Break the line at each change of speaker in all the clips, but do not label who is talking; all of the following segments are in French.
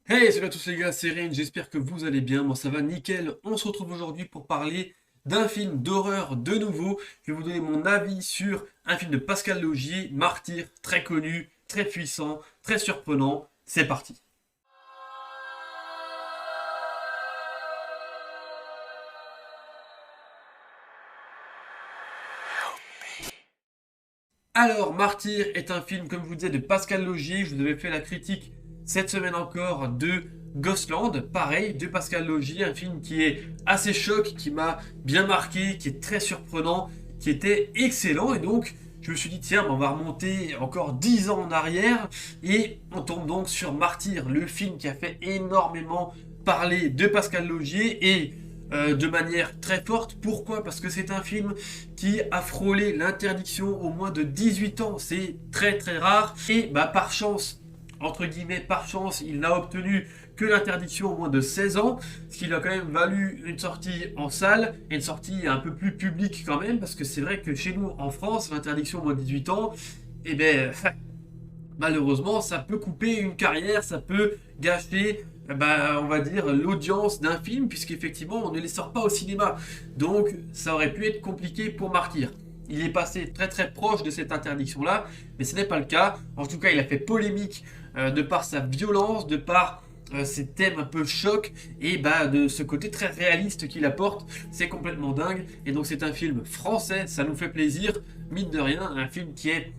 Hey, salut à tous les gars, c'est Rain, j'espère que vous allez bien, moi ça va nickel. On se retrouve aujourd'hui pour parler d'un film d'horreur de nouveau. Je vais vous donner mon avis sur un film de Pascal Laugier, Martyr, très connu, très puissant, très surprenant. C'est parti. Alors, Martyr est un film, comme je vous disais, de Pascal Laugier. Je vous avais fait la critique cette semaine encore de Ghostland, pareil, de Pascal Laugier, un film qui est assez choc, qui m'a bien marqué, qui est très surprenant, qui était excellent. Et donc, je me suis dit, tiens, on va remonter encore 10 ans en arrière. Et on tombe donc sur Martyr, le film qui a fait énormément parler de Pascal Laugier. Et de manière très forte. Pourquoi? Parce que c'est un film qui a frôlé l'interdiction au moins de 18 ans. C'est très très rare. Et bah, par chance, entre guillemets, par chance, il n'a obtenu que l'interdiction au moins de 16 ans, ce qui lui a quand même valu une sortie en salle et une sortie un peu plus publique quand même, parce que c'est vrai que chez nous, en France, l'interdiction au moins de 18 ans, eh ben, malheureusement, ça peut couper une carrière, ça peut gâcher, on va dire, l'audience d'un film, puisqu'effectivement, on ne les sort pas au cinéma. Donc, ça aurait pu être compliqué pour Martyr. Il est passé très très proche de cette interdiction-là, mais ce n'est pas le cas. En tout cas, il a fait polémique de par sa violence, de par ces thèmes un peu choc et de ce côté très réaliste qu'il apporte. C'est complètement dingue. Et donc, c'est un film français, ça nous fait plaisir, mine de rien, un film qui est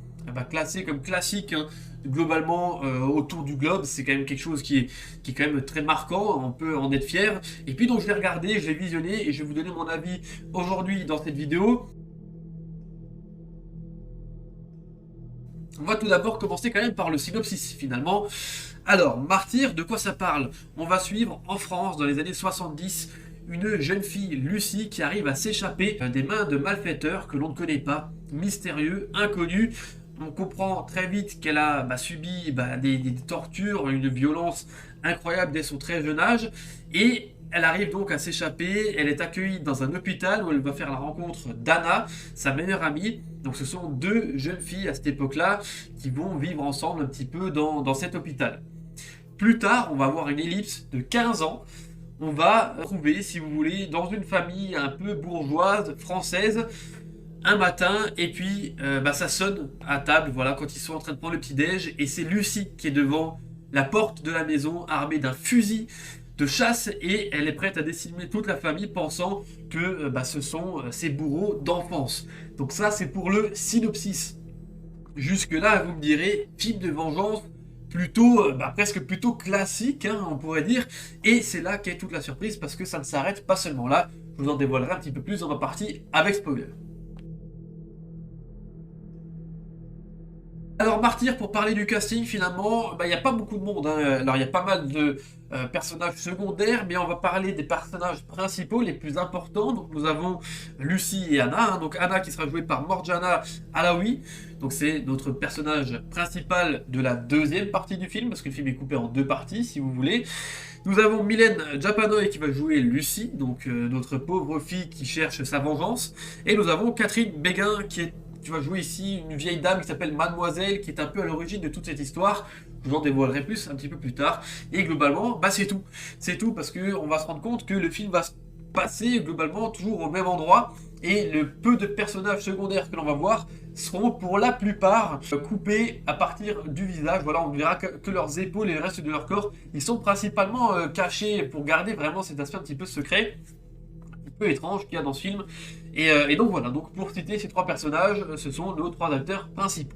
classé comme classique hein, globalement autour du globe. C'est quand même quelque chose qui est quand même très marquant, on peut en être fier. Et puis donc je l'ai regardé, je l'ai visionné et je vais vous donner mon avis aujourd'hui dans cette vidéo. On va tout d'abord commencer quand même par le synopsis finalement. Alors, Martyr, de quoi ça parle? On va suivre en France dans les années 70 une jeune fille, Lucie, qui arrive à s'échapper des mains de malfaiteurs que l'on ne connaît pas, mystérieux, inconnus. On comprend très vite qu'elle a subi des tortures, une violence incroyable dès son très jeune âge. Et elle arrive donc à s'échapper. Elle est accueillie dans un hôpital où elle va faire la rencontre d'Anna, sa meilleure amie. Donc ce sont deux jeunes filles à cette époque-là qui vont vivre ensemble un petit peu dans cet hôpital. Plus tard, on va avoir une ellipse de 15 ans. On va trouver, si vous voulez, dans une famille un peu bourgeoise, française, un matin, et puis ça sonne à table, voilà, quand ils sont en train de prendre le petit-déj, et c'est Lucie qui est devant la porte de la maison, armée d'un fusil de chasse, et elle est prête à décimer toute la famille, pensant que ce sont ses bourreaux d'enfance. Donc ça, c'est pour le synopsis. Jusque-là, vous me direz, film de vengeance, plutôt, presque plutôt classique, hein, on pourrait dire, et c'est là qu'est toute la surprise, parce que ça ne s'arrête pas seulement là, je vous en dévoilerai un petit peu plus dans ma partie avec spoiler. Alors Martyr, pour parler du casting, finalement, il n'y a pas beaucoup de monde, hein. Alors il y a pas mal de personnages secondaires, mais on va parler des personnages principaux, les plus importants. Donc nous avons Lucie et Anna. Hein. Donc Anna qui sera jouée par Morjana Alaoui. Donc c'est notre personnage principal de la deuxième partie du film, parce que le film est coupé en deux parties, si vous voulez. Nous avons Mylène Japanoy qui va jouer Lucie, donc notre pauvre fille qui cherche sa vengeance. Et nous avons Catherine Béguin qui va jouer ici une vieille dame qui s'appelle Mademoiselle, qui est un peu à l'origine de toute cette histoire. Je vous en dévoilerai plus un petit peu plus tard. Et globalement, c'est tout. C'est tout parce qu'on va se rendre compte que le film va se passer globalement toujours au même endroit. Et le peu de personnages secondaires que l'on va voir seront pour la plupart coupés à partir du visage. Voilà, on ne verra que leurs épaules et le reste de leur corps. Ils sont principalement cachés pour garder vraiment cet aspect un petit peu secret, un peu étrange qu'il y a dans ce film. Et donc voilà, donc pour citer ces trois personnages, ce sont nos trois acteurs principaux.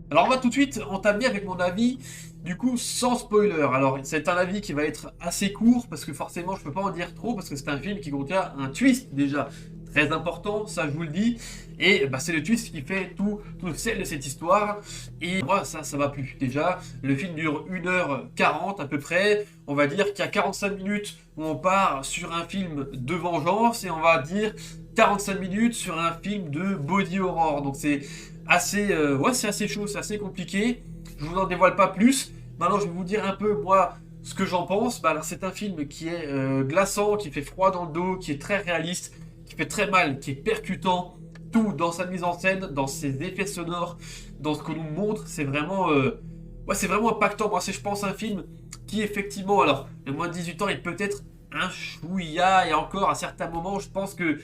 Alors on va tout de suite entamer avec mon avis, du coup sans spoiler. Alors c'est un avis qui va être assez court parce que forcément je peux pas en dire trop parce que c'est un film qui contient un twist déjà très important, ça je vous le dis. Et c'est le twist qui fait tout le sel de cette histoire. Et moi ça va plus. Déjà, le film dure 1h40 à peu près. On va dire qu'il y a 45 minutes où on part sur un film de vengeance et on va dire 45 minutes sur un film de body horror. Donc c'est assez, c'est assez chaud, c'est assez compliqué. Je vous en dévoile pas plus. Maintenant, je vais vous dire un peu, moi, ce que j'en pense. Alors, c'est un film qui est glaçant, qui fait froid dans le dos, qui est très réaliste, qui fait très mal, qui est percutant. Tout dans sa mise en scène, dans ses effets sonores, dans ce que l'on montre, c'est vraiment Ouais, c'est vraiment impactant. Moi, c'est, je pense, un film qui, effectivement, alors, le moins de 18 ans est peut-être un chouïa, et encore, à certains moments, je pense que,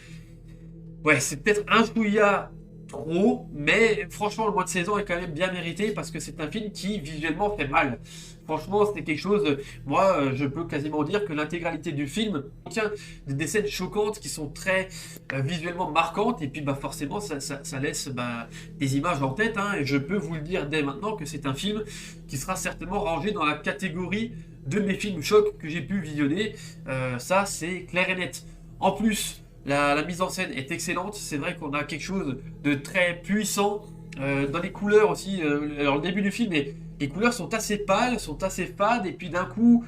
ouais, c'est peut-être un chouïa trop, mais franchement, le mois de saison est quand même bien mérité parce que c'est un film qui, visuellement, fait mal. Franchement, c'était quelque chose, moi, je peux quasiment dire que l'intégralité du film contient des scènes choquantes qui sont très visuellement marquantes, et puis, bah, forcément, ça laisse bah, des images en tête, hein, et je peux vous le dire dès maintenant que c'est un film qui sera certainement rangé dans la catégorie de mes films chocs que j'ai pu visionner. Ça, c'est clair et net. En plus, la mise en scène est excellente. C'est vrai qu'on a quelque chose de très puissant. Dans les couleurs aussi. Alors, le début du film, les couleurs sont assez pâles, sont assez fades. Et puis d'un coup,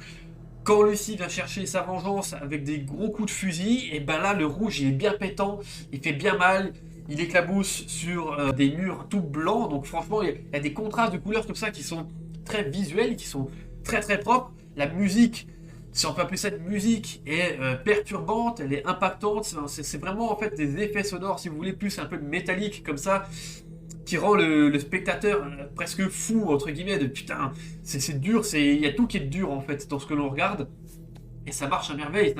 quand Lucie vient chercher sa vengeance avec des gros coups de fusil, et ben là, le rouge, il est bien pétant. Il fait bien mal. Il éclabousse sur des murs tout blancs. Donc franchement, il y a des contrastes de couleurs comme ça qui sont très visuels, qui sont très très propres. La musique, si on peut appeler ça de musique, est perturbante, elle est impactante. C'est vraiment en fait des effets sonores, si vous voulez, plus un peu métallique comme ça, qui rend le spectateur presque fou, entre guillemets, de putain, c'est dur, il y a tout qui est dur en fait dans ce que l'on regarde. Et ça marche à merveille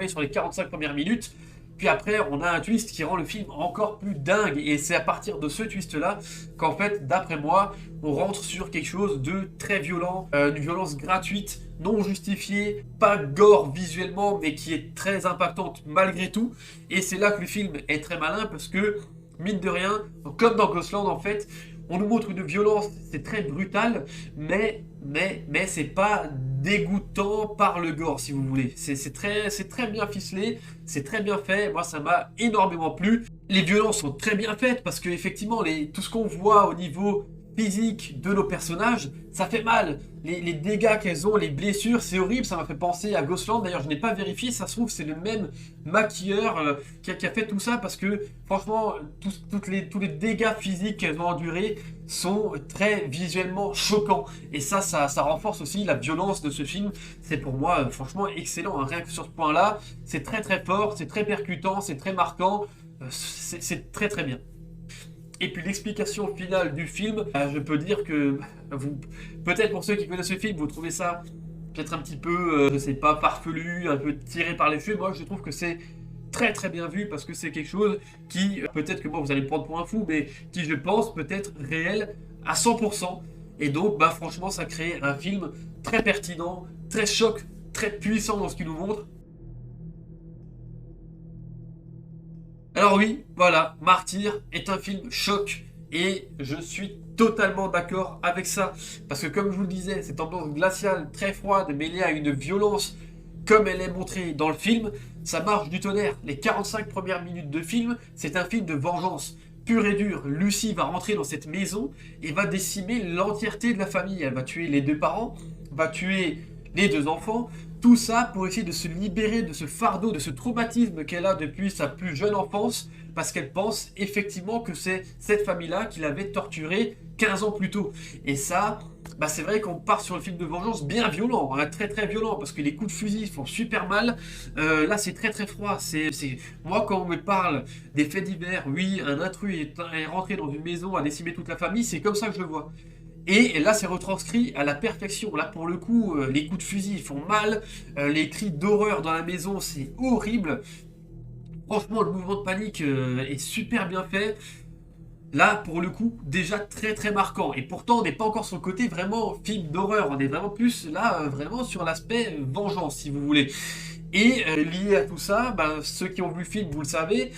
sur les 45 premières minutes. Puis après, on a un twist qui rend le film encore plus dingue. Et c'est à partir de ce twist-là qu'en fait, d'après moi, on rentre sur quelque chose de très violent, une violence gratuite, non justifiée, pas gore visuellement, mais qui est très impactante malgré tout. Et c'est là que le film est très malin parce que, mine de rien, comme dans Ghostland en fait, on nous montre une violence, c'est très brutal, mais c'est pas dégoûtant par le gore, si vous voulez. C'est très bien ficelé, c'est très bien fait. Moi, ça m'a énormément plu. Les violences sont très bien faites parce que, effectivement, tout ce qu'on voit au niveau physique de nos personnages, ça fait mal. Les dégâts qu'elles ont, les blessures, c'est horrible. Ça m'a fait penser à Ghostland. D'ailleurs, je n'ai pas vérifié. Ça se trouve, c'est le même maquilleur qui a fait tout ça parce que, franchement, tous les dégâts physiques qu'elles ont endurés sont très visuellement choquants. Et ça renforce aussi la violence de ce film. C'est pour moi, franchement, excellent, hein. Rien que sur ce point-là, c'est très très fort, c'est très percutant, c'est très marquant. C'est très très bien. Et puis l'explication finale du film, je peux dire que vous, peut-être pour ceux qui connaissent le film, vous trouvez ça peut-être un petit peu, je sais pas, farfelu, un peu tiré par les cheveux. Moi, je trouve que c'est très très bien vu parce que c'est quelque chose qui, peut-être que moi vous allez me prendre pour un fou, mais qui je pense peut être réel à 100%. Et donc, bah franchement, ça crée un film très pertinent, très choc, très puissant dans ce qu'il nous montre. Alors oui, voilà, Martyr est un film choc et je suis totalement d'accord avec ça. Parce que comme je vous le disais, cette ambiance glaciale très froide mêlée à une violence comme elle est montrée dans le film, ça marche du tonnerre. Les 45 premières minutes de film, c'est un film de vengeance pure et dure. Lucie va rentrer dans cette maison et va décimer l'entièreté de la famille. Elle va tuer les deux parents, va tuer les deux enfants, tout ça pour essayer de se libérer de ce fardeau, de ce traumatisme qu'elle a depuis sa plus jeune enfance, parce qu'elle pense effectivement que c'est cette famille-là qui l'avait torturée 15 ans plus tôt. Et ça, bah c'est vrai qu'on part sur le film de vengeance bien violent, hein, très très violent, parce que les coups de fusil font super mal. Là, c'est très très froid. Moi, quand on me parle des faits divers, oui, un intrus est rentré dans une maison, a décimé toute la famille, c'est comme ça que je le vois. Et là, c'est retranscrit à la perfection. Là, pour le coup, les coups de fusil font mal. Les cris d'horreur dans la maison, c'est horrible. Franchement, le mouvement de panique est super bien fait. Là, pour le coup, déjà très très marquant. Et pourtant, on n'est pas encore sur le côté vraiment film d'horreur. On est vraiment plus là, vraiment sur l'aspect vengeance, si vous voulez. Et lié à tout ça, ben, ceux qui ont vu le film, vous le savez,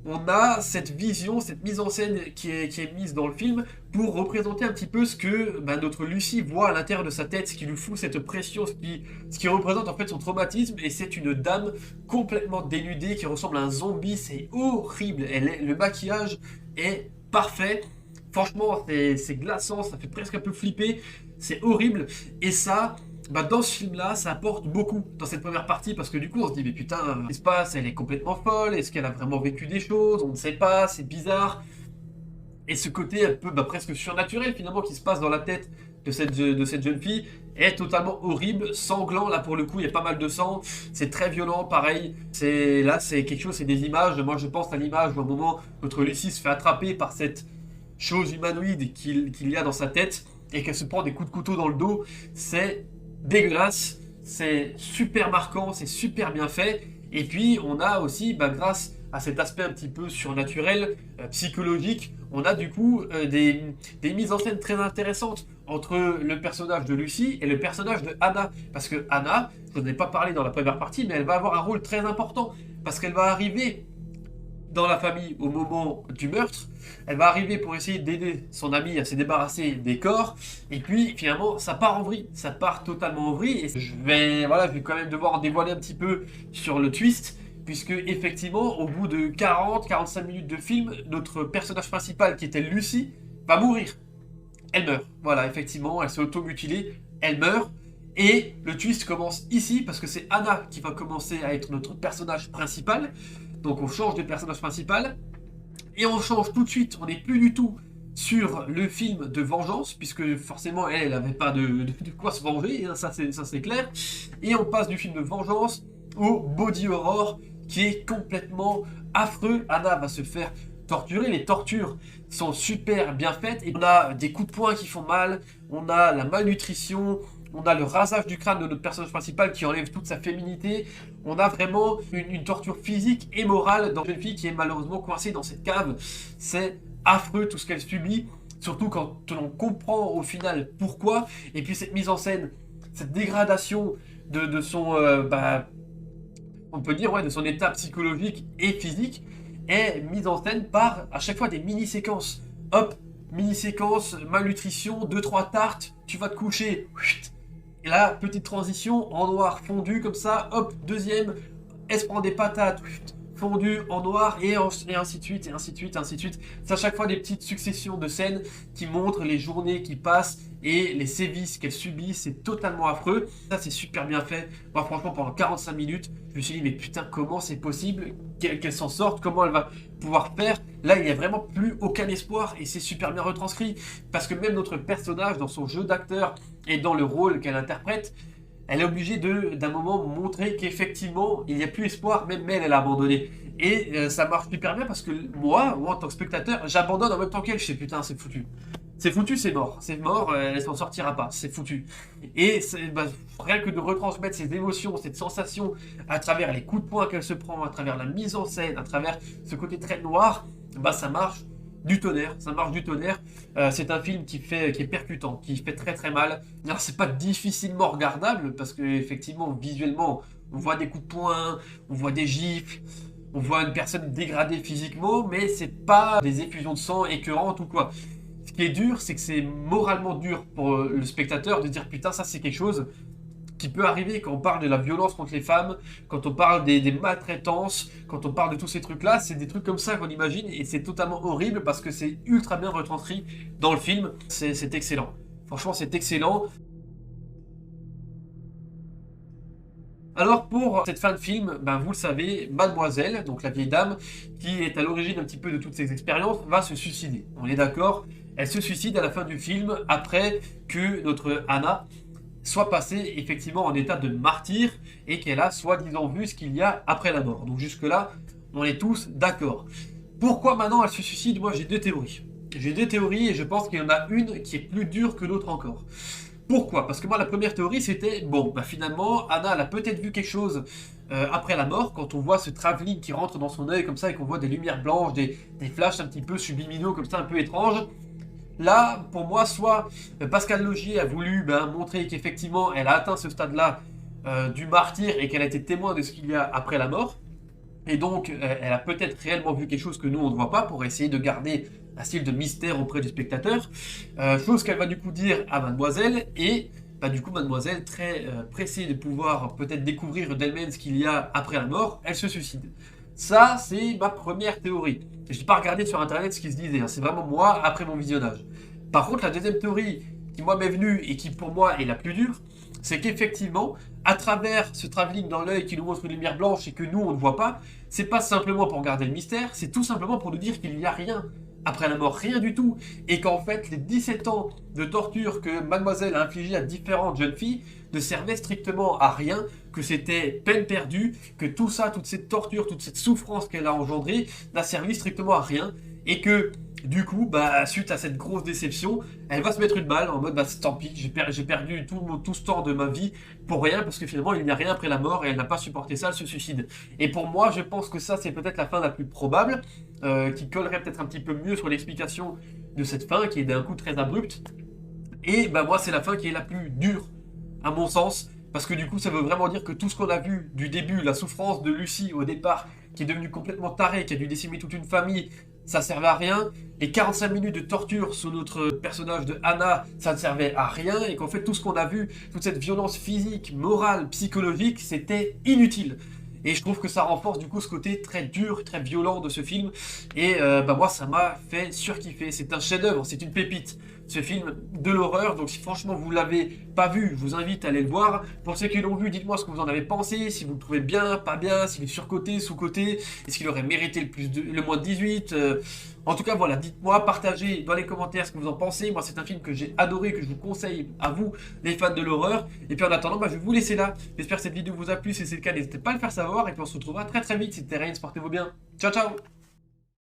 on a cette vision, cette mise en scène qui est mise dans le film pour représenter un petit peu ce que bah, notre Lucie voit à l'intérieur de sa tête, ce qui lui fout cette pression, ce qui représente en fait son traumatisme, et c'est une dame complètement dénudée qui ressemble à un zombie, c'est horrible, le maquillage est parfait, franchement c'est glaçant, ça fait presque un peu flipper, c'est horrible, et ça... Bah dans ce film-là, ça apporte beaucoup dans cette première partie parce que du coup on se dit mais putain, qu'est-ce qui se passe, elle est complètement folle, est-ce qu'elle a vraiment vécu des choses, on ne sait pas, c'est bizarre. Et ce côté un peu bah, presque surnaturel finalement qui se passe dans la tête de cette jeune fille est totalement horrible, sanglant, là pour le coup il y a pas mal de sang, c'est très violent, pareil, c'est quelque chose, c'est des images, moi je pense à l'image où à un moment notre Lucie se fait attraper par cette chose humanoïde qu'il y a dans sa tête. et qu'elle se prend des coups de couteau dans le dos, c'est dégueulasse, c'est super marquant, c'est super bien fait. Et puis on a aussi, grâce à cet aspect un petit peu surnaturel, psychologique, on a du coup des mises en scène très intéressantes entre le personnage de Lucy et le personnage de Anna. Parce que Anna, je n'en ai pas parlé dans la première partie, mais elle va avoir un rôle très important. Parce qu'elle va arriver dans la famille au moment du meurtre, elle va arriver pour essayer d'aider son amie à se débarrasser des corps, et puis finalement ça part en vrille, ça part totalement en vrille, et je vais quand même devoir en dévoiler un petit peu sur le twist, puisque effectivement au bout de 40-45 minutes de film, notre personnage principal qui était Lucy va mourir. Elle meurt, voilà, effectivement, elle s'est auto-mutilée, elle meurt, et le twist commence ici, parce que c'est Anna qui va commencer à être notre personnage principal. Donc on change de personnage principal, et on change tout de suite, on n'est plus du tout sur le film de vengeance, puisque forcément elle n'avait pas de quoi se venger, hein, ça c'est clair, et on passe du film de vengeance au body horror, qui est complètement affreux. Anna va se faire torturer, les tortures sont super bien faites, et on a des coups de poing qui font mal, on a la malnutrition, on a le rasage du crâne de notre personnage principal qui enlève toute sa féminité. On a vraiment une torture physique et morale dans une jeune fille qui est malheureusement coincée dans cette cave. C'est affreux tout ce qu'elle subit, surtout quand on comprend au final pourquoi. Et puis cette mise en scène, cette dégradation de son, on peut dire, de son état psychologique et physique est mise en scène par à chaque fois des mini-séquences. Hop, mini-séquence, malnutrition, 2-3 tartes, tu vas te coucher. Et là, petite transition en noir fondu comme ça, hop, deuxième, elle se prend des patates fondues en noir, et ainsi de suite, et ainsi de suite, et ainsi de suite. C'est à chaque fois des petites successions de scènes qui montrent les journées qui passent et les sévices qu'elle subit. C'est totalement affreux. Ça, c'est super bien fait. Moi, franchement, pendant 45 minutes, je me suis dit, mais putain, comment c'est possible qu'elle s'en sorte? Comment elle va pouvoir faire? Là, il n'y a vraiment plus aucun espoir, et c'est super bien retranscrit. Parce que même notre personnage, dans son jeu d'acteur et dans le rôle qu'elle interprète, elle est obligée d'un moment montrer qu'effectivement, il n'y a plus espoir, même elle a abandonné. Et ça marche super bien parce que moi, en tant que spectateur, j'abandonne en même temps qu'elle. Je sais, putain, c'est foutu. C'est foutu, c'est mort, elle s'en sortira pas, c'est foutu. Et rien que de retransmettre ces émotions, cette sensation, à travers les coups de poing qu'elle se prend, à travers la mise en scène, à travers ce côté très noir, ça marche du tonnerre, ça marche du tonnerre. C'est un film qui est percutant, qui fait très très mal. Alors c'est pas difficilement regardable, parce que effectivement, visuellement, on voit des coups de poing, on voit des gifles, on voit une personne dégradée physiquement, mais c'est pas des effusions de sang écœurantes ou quoi. Ce qui est dur, c'est que c'est moralement dur pour le spectateur de dire putain, ça c'est quelque chose qui peut arriver quand on parle de la violence contre les femmes, quand on parle des maltraitances, quand on parle de tous ces trucs-là. C'est des trucs comme ça qu'on imagine, et c'est totalement horrible parce que c'est ultra bien retranscrit dans le film. C'est excellent. Franchement, c'est excellent. Alors pour cette fin de film, vous le savez, Mademoiselle, donc la vieille dame, qui est à l'origine un petit peu de toutes ces expériences, va se suicider. On est d'accord? Elle se suicide à la fin du film, après que notre Anna soit passée effectivement en état de martyr, et qu'elle a soi-disant vu ce qu'il y a après la mort. Donc jusque-là, on est tous d'accord. Pourquoi maintenant elle se suicide? Moi j'ai deux théories. J'ai deux théories, et je pense qu'il y en a une qui est plus dure que l'autre encore. Pourquoi? Parce que moi, la première théorie, c'était, finalement, Anna, elle a peut-être vu quelque chose après la mort, quand on voit ce travelling qui rentre dans son œil comme ça, et qu'on voit des lumières blanches, des flashs un petit peu subliminaux, comme ça, un peu étranges. Là, pour moi, soit Pascal Laugier a voulu montrer qu'effectivement, elle a atteint ce stade-là du martyr, et qu'elle a été témoin de ce qu'il y a après la mort. Et donc, elle a peut-être réellement vu quelque chose que nous, on ne voit pas, pour essayer de garder un style de mystère auprès du spectateur. Chose qu'elle va du coup dire à Mademoiselle, et du coup, Mademoiselle, très pressée de pouvoir peut-être découvrir d'elle-même ce qu'il y a après la mort, elle se suicide. Ça, c'est ma première théorie. Je n'ai pas regardé sur internet ce qui se disait, hein. C'est vraiment moi après mon visionnage. Par contre, la deuxième théorie qui moi m'est venue, et qui pour moi est la plus dure, c'est qu'effectivement, à travers ce travelling dans l'œil qui nous montre une lumière blanche et que nous on ne voit pas, c'est pas simplement pour garder le mystère, c'est tout simplement pour nous dire qu'il n'y a rien après la mort, rien du tout, et qu'en fait les 17 ans de torture que Mademoiselle a infligé à différentes jeunes filles ne servaient strictement à rien, que c'était peine perdue, que tout ça, toute cette torture, toute cette souffrance qu'elle a engendrée n'a servi strictement à rien, et que Du coup, bah, suite à cette grosse déception, elle va se mettre une balle en mode bah tant pis, j'ai perdu tout ce temps de ma vie pour rien parce que finalement il n'y a rien après la mort et elle n'a pas supporté ça, elle se suicide. Et pour moi, je pense que ça c'est peut-être la fin la plus probable, qui collerait peut-être un petit peu mieux sur l'explication de cette fin qui est d'un coup très abrupte. Et bah moi c'est la fin qui est la plus dure, à mon sens, parce que du coup ça veut vraiment dire que tout ce qu'on a vu du début, la souffrance de Lucie au départ, qui est devenue complètement tarée, qui a dû décimer toute une famille, ça servait à rien. Les 45 minutes de torture sur notre personnage de Anna, ça ne servait à rien, et qu'en fait tout ce qu'on a vu, toute cette violence physique, morale, psychologique, c'était inutile. Et je trouve que ça renforce du coup ce côté très dur, très violent de ce film. Et bah moi ça m'a fait surkiffer. C'est un chef-d'œuvre, c'est une pépite. Ce film de l'horreur. Donc si franchement vous l'avez pas vu, je vous invite à aller le voir. Pour ceux qui l'ont vu, dites-moi ce que vous en avez pensé, si vous le trouvez bien, pas bien, s'il est surcoté, sous-coté, est-ce qu'il aurait mérité le moins de 18. En tout cas voilà, dites-moi, partagez dans les commentaires ce que vous en pensez. Moi c'est un film que j'ai adoré, que je vous conseille à vous, les fans de l'horreur. Et puis en attendant, bah, je vais vous laisser là. J'espère que cette vidéo vous a plu. Si c'est le cas, n'hésitez pas à le faire savoir. Et puis on se retrouvera très très vite. C'était Reigns, portez-vous bien. Ciao ciao.